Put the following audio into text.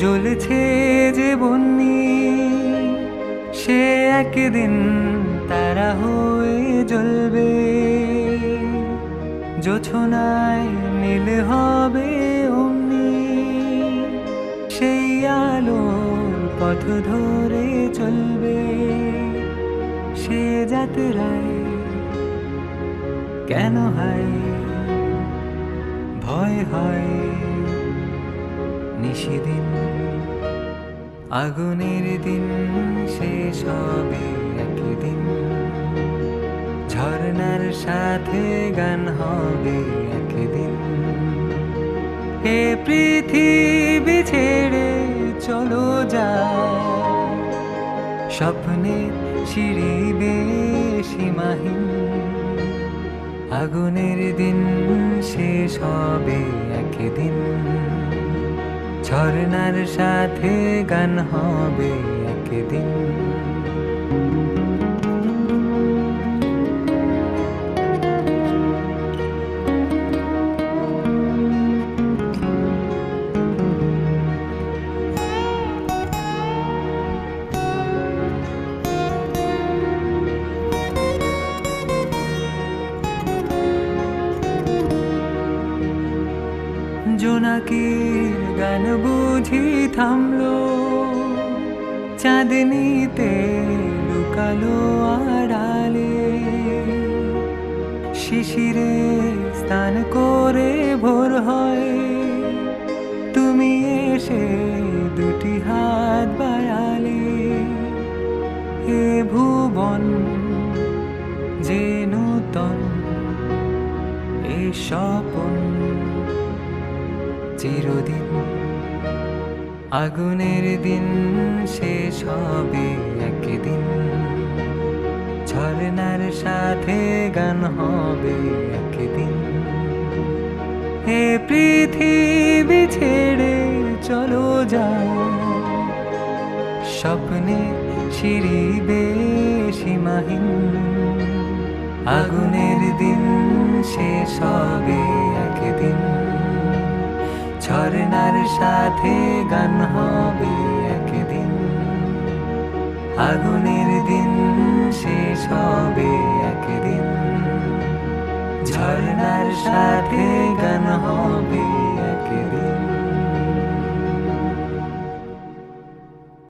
জ্বলছে যে বন্যি, সে একদিন তারা হয়ে জ্বলবে। জোছনায় নীল হবে অমনি, সেই আলোর পথ ধরে চলবে। সে যাত্রায় কেন হয় ভয় হয় নিশিদিন, আগুনের দিন শেষ হবে একদিন। ঝর্ণার সাথে গান হবে একদিন। হে পৃথিবী ছেড়ে চলো যাই, স্বপ্নের সিঁড়ি বেয়ে সীমাহীন। আগুনের দিন শেষ হবে একদিন, ঝর্ণার সাথে গান হবে একদিন। জোনাকির গান বুঝি থামলো, চাঁদনিতে লুকালো আড়ালে। শিশিরে স্নান করে ভোর হয়, তুমি এসে দুটি হাত বাড়ালে। এ ভুবন যে নূতন, এ স্বপন চিরদিন। আগুনের দিন শেষ হবে একদিন, ঝর্ণার সাথে গান হবে একদিন। হে পৃথিবী ছেড়ে চলো যাই, স্বপ্নে সিঁড়ি বেয়ে সীমাহীন। আগুনের দিন শেষ হবে একদিন, ঝর্ণার সাথে গান হবে একদিন। আগুনের দিন শেষ হবে একদিন, ঝর্ণার সাথে গান হবে